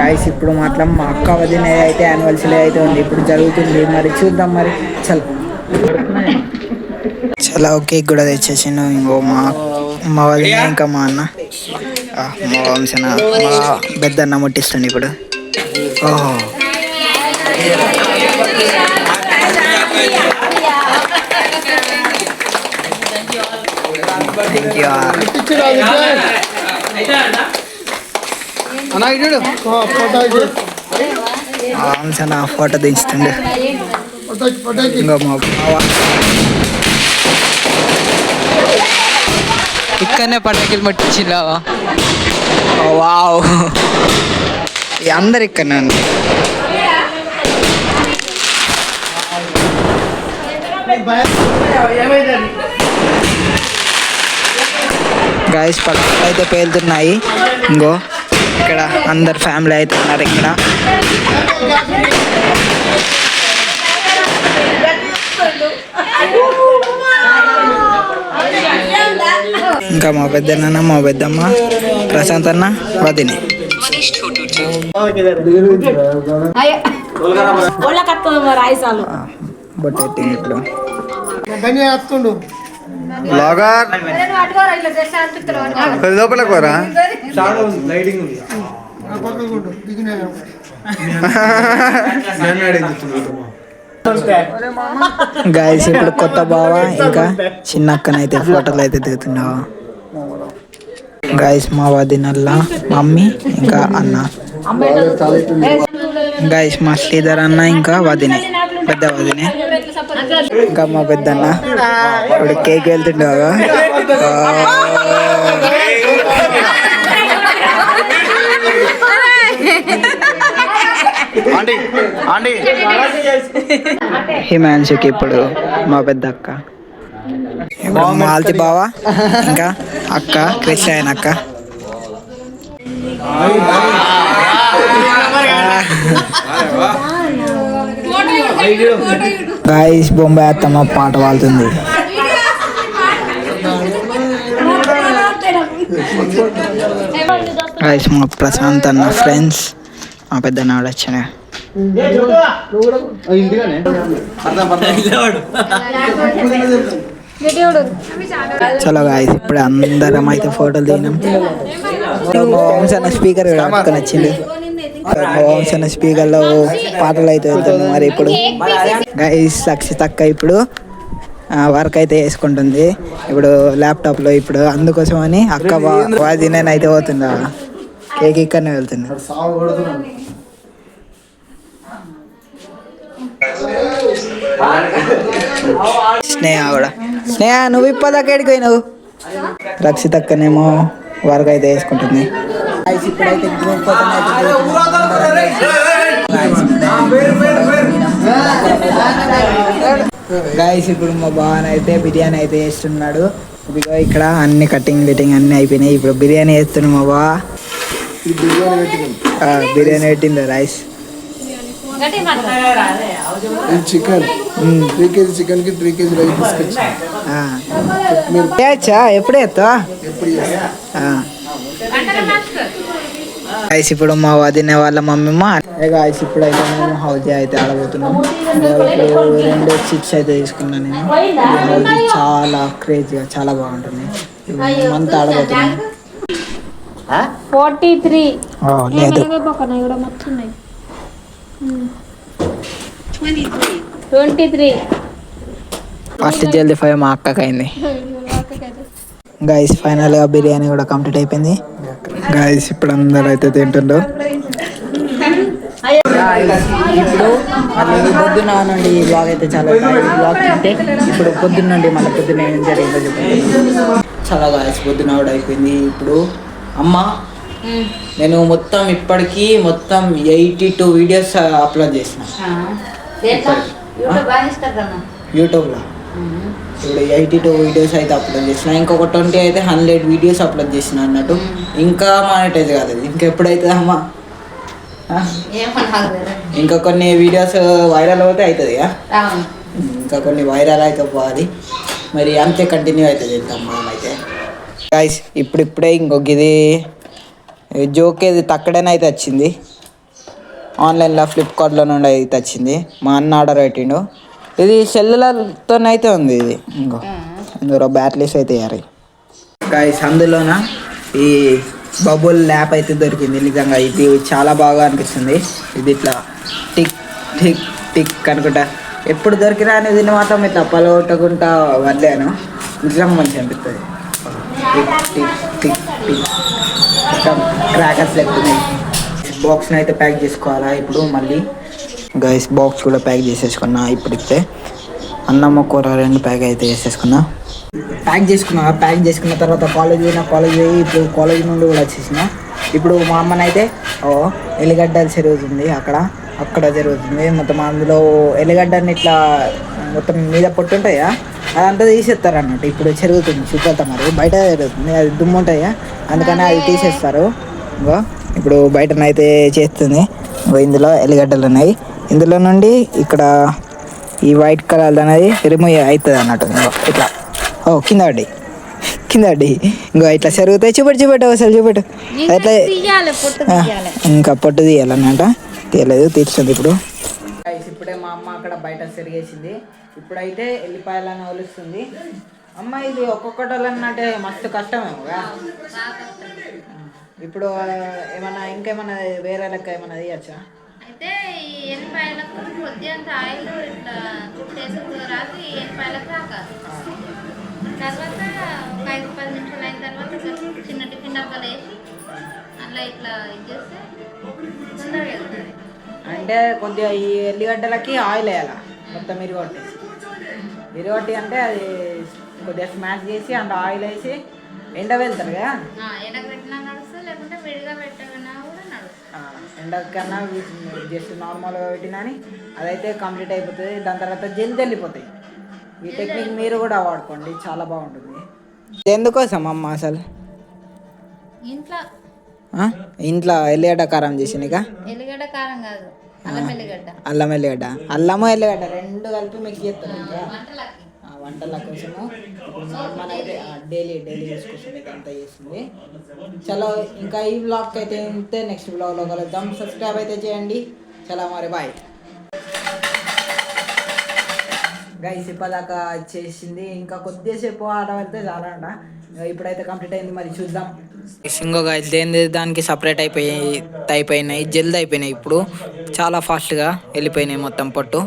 Guys ఇప్పుడు మాత్రం మా అక్క వదిన అయితే యానివర్సరీ అయితే ఉంది, ఇప్పుడు జరుగుతుంది, మరి చూద్దాం. మరి చాలా కేక్ కూడా తెచ్చేసిండు. ఇంకో మా వదిన ఇంకా మా అన్న మా వంశన మా పెద్దన్న ముట్టిస్తుంది ఇప్పుడు. ఓహో థ్యాంక్ యూ. వంశన ఫోటో దించుతుండే. ఇంకా మా ఇక్కడనే పటాకులు ముట్టించిలావా? వావ్, అందరు ఇక్కడనే ఉంది. గాయస్ పటాకులు అయితే పేలుతున్నాయి. ఇంకో ఇక్కడ అందరు ఫ్యామిలీ అయితే ఉన్నారు. ఇక్కడ ఇంకా మా పెద్దన్న మా పెద్దమ్మ ప్రశాంత్ అన్న వదిని. బొట్టెట్టింది ఇప్పుడు. లోపల కోరా గాయస్ ఇప్పుడు కొత్త బావ ఇంకా చిన్న అక్కనైతే ఫోటోలు అయితే దిగుతున్నావా. గాయస్ మా వదినల్లా మమ్మీ ఇంకా అన్న. గాయస్ మా శ్రీధర్ అన్న ఇంకా వదినే పెద్ద వదినే ఇంకా మా పెద్దన్న. ఇప్పుడు కేక్ వెళ్తుండేవా. హిమాన్షుకి ఇప్పుడు మా పెద్ద అక్క, మాల్తి బావ ఇంకా అక్క కృష్ణ అక్క. గాయస్ బొంబాయి అత్తమ్మ పాట పాడుతుంది. గాయస్ మా ప్రశాంత్ అన్న ఫ్రెండ్స్ మా పెద్ద నాడు వచ్చాను. చలో గాయస్ ఇప్పుడు అందరం అయితే ఫోటోలు దిగినాం. వంశన్న స్పీకర్ కూడా పట్టుకొని వచ్చింది. వంశన్న స్పీకర్ లో పాటలు అయితే వెళ్తుంది. మరి ఇప్పుడు గైస్ సక్షిత్ అక్క ఇప్పుడు వర్క్ అయితే వేసుకుంటుంది ఇప్పుడు ల్యాప్టాప్ లో. ఇప్పుడు అందుకోసం అని అక్క వాదినేన అయితే పోతుందా కేక్ ఇక్కడనే వెళ్తుంది. స్నేహ కూడా. స్నేహ నువ్వు ఇప్పదాకా ఎడిపోయినావు. రక్షిత్ అక్కనేమో వర్క్ అయితే వేసుకుంటుంది. ఇప్పుడైతే గ్రూప్ ఫోటో గాయస్ ఇప్పుడు మా బావన్ అయితే బిర్యానీ అయితే వేస్తున్నాడు. ఇక్కడ అన్ని కటింగ్ గిటింగ్ అన్ని అయిపోయినాయి. ఇప్పుడు బిర్యానీ వేస్తున్నాడు మా బావ. బిర్యానీ పెట్టింది రైస్ చికెన్ 3 kg చికెన్ కి 3 kg రైస్ తీసుకొచ్చా. ఎప్పుడు ఎత్తా గాయస్ ఇప్పుడు మా వదిన వాళ్ళ మమ్మీ గాయస్ ఇప్పుడు అయితే మేము హౌజీ అయితే ఆడబోతున్నాం. ఇప్పుడు 2 చిప్స్ అయితే తీసుకున్నాను నేను. హౌజీ చాలా క్రేజీగా చాలా బాగుంటుంది. మంత్ ఆడబోతున్నాం. 43 లేదు 23 ఫస్ట్ జల్దీ 5 మా అక్కకి అయింది. గాయస్ ఫైనల్ గా బిర్యానీ కూడా కంప్లీట్ అయిపోయింది. గాయస్ ఇప్పుడు అందరూ అయితే తింటుండ్రు. ఇప్పుడు మళ్ళీ పొద్దున్న నుండి ఈ బ్లాగ్ అయితే చాలా బ్లాగ్ తింటే ఇప్పుడు పొద్దున్న నుండి మళ్ళీ పొద్దున్న ఏం జరిగిందో చెప్పండి. చాలా గాయస్ పొద్దున్న కూడా అయిపోయింది. ఇప్పుడు అమ్మ నేను మొత్తం ఇప్పటికీ మొత్తం 82 వీడియోస్ అప్లోడ్ చేసిన యూట్యూబ్లో. ఇప్పుడు 82 వీడియోస్ అయితే అప్లోడ్ చేసిన. ఇంకొక 20 అయితే 100 వీడియోస్ అప్లోడ్ చేసిన అన్నట్టు. ఇంకా మానిటైజ్ కాలేదు. ఇంకెప్పుడైతే అమ్మా ఇంకా కొన్ని వీడియోస్ వైరల్ అవుతే అవుతుంది. ఇంకా కొన్ని వైరల్ అయితే పోవాలి. మరి అంతే కంటిన్యూ అవుతుంది చేద్దాం మనం అయితే. గాయస్ ఇప్పుడిప్పుడే ఇంకొక ఇది జోక్ ఏది తక్కడనే అయితే వచ్చింది. ఆన్లైన్లో ఫ్లిప్కార్ట్లో నుండి అయితే వచ్చింది. మా అన్న ఆర్డర్ పెట్టిండు. ఇది సెల్యులర్తోనైతే ఉంది. ఇది ఇందులో బ్యాటరీస్ అయితే వేయాలి గైస్. అందులోన ఈ బబుల్ ల్యాప్ అయితే దొరికింది. నిజంగా ఇది చాలా బాగా అనిపిస్తుంది. ఇది ఇట్లా టిక్ టిక్ టిక్ అనుకుంటా ఎప్పుడు దొరికినా అనేది మాత్రం ఇట్లా పలగొట్టకుండా వదిలేను. నిజంగా మంచిగా అనిపిస్తుంది. టిక్ టిక్ టిక్ టిక్ మొత్తం క్రాకర్స్ లెక్కున్నాయి. బాక్స్ని అయితే ప్యాక్ చేసుకోవాలా ఇప్పుడు. మళ్ళీ గైస్ బాక్స్ కూడా ప్యాక్ చేసేసుకున్నా. ఇప్పుడైతే అన్నం కూర 2 ప్యాక్ అయితే వేసేసుకున్నా. ప్యాక్ చేసుకున్న తర్వాత కాలేజ్ పోయి ఇప్పుడు కాలేజ్ నుండి కూడా వచ్చేసిన. ఇప్పుడు మా అమ్మనైతే ఎల్లిగడ్డలు జరుగుతుంది అక్కడ జరుగుతుంది మొత్తం. అందులో ఎల్లిగడ్డని ఇట్లా మొత్తం మీద పొట్టు ఉంటాయా అదంతా తీసేస్తారు అన్నట్టు. ఇప్పుడు జరుగుతుంది చూపెడతా. మరి బయట జరుగుతుంది, అది దుమ్ము ఉంటాయా, అందుకని అది తీసేస్తారు. ఇంకో ఇప్పుడు బయటనైతే చేస్తుంది. ఇందులో ఎల్లిగడ్డలు ఉన్నాయి. ఇందులో నుండి ఇక్కడ ఈ వైట్ కలర్ అనేది రిమూవ్ అవుతుంది అన్నట్టు. ఇట్లా కింద పడ్డి ఇంకో ఇట్లా జరుగుతాయి. చూపెట్టు అసలు చూపెట్టు. అట్లా ఇంకా పొట్టు తీయాలన్నమాట. తీయలేదు, తీస్తుంది ఇప్పుడు. ఇప్పుడే మా అమ్మ అక్కడ బయట సెరిగేసింది. ఇప్పుడైతే ఎల్లిపాయలను ఒలుస్తుంది అమ్మ. ఇది ఒక్కొక్కటి అన్నట్టే మస్తు కష్టమేమోగా. ఇప్పుడు ఏమన్నా ఇంకేమన్నా వేరే లెక్క ఏమన్నా తీయచ్చా? అయితే ఈ ఎల్లిపాయలకు కొద్దిగా ఆయిల్ ఇట్లా రాసి ఎల్లిపాయలకు రాకాలి. తర్వాత ఒక 5-10 నిమిషాలు అయిన తర్వాత చిన్న టిఫిన్ డబ్బాలు వేసి అట్లా ఇట్లా ఇది చేస్తే తొందరగా వెళ్తుంది. అంటే కొద్దిగా ఈ ఎల్లిగడ్డలకి ఆయిల్ వేయాలా మొత్తం ఇరగొట్టి అంటే అది కొద్దిగా స్మాష్ చేసి అందులో ఆయిల్ వేసి ఎండ వెళ్తారు కదా. ఎండకు పెట్టినా నడుస్తుంది, లేకుంటే విడిగా పెట్టినా కూడా నడుస్తుంది. ఎండకన్నా జస్ట్ నార్మల్గా పెట్టినా అదైతే కంప్లీట్ అయిపోతుంది. దాని తర్వాత జల్ది వెళ్ళిపోతాయి. ఈ టెక్నిక్ మీరు కూడా వాడుకోండి, చాలా బాగుంటుంది. ఎందుకోసం అమ్మ అసలు ఇంట్లో ఎల్లిగడ్డ కారం చేసినాక? ఎల్లిగడ్డ కారం కాదు, అల్లం ఎల్లిగడ్డ. అల్లము ఎల్లిగడ్డ 2 కలిపి మిక్స్ చేస్తారు వంటల కోసము. ఇప్పుడు నార్మల్ అయితే డైలీ యూస్ కోసం ఇదంతా చేస్తుంది. చలో ఇంకా ఈ బ్లాగ్ అయితే ఇంతే. నెక్స్ట్ బ్లాగ్లో కలుద్దాం. సబ్స్క్రైబ్ అయితే చేయండి. చలో మరి బాయ్ గైస్. ఇప్పటిదాకా చేసింది ఇంకా కొద్దిసేపు ఆడబడితే చాలా అంట. ఇప్పుడైతే కంప్లీట్ అయింది. మరి చూద్దాం. సింగో గైస్ దానికి సపరేట్ అయిపోయినాయి, జల్దీ అయిపోయినాయి. ఇప్పుడు చాలా ఫాస్ట్గా వెళ్ళిపోయినాయి మొత్తం పొట్టు.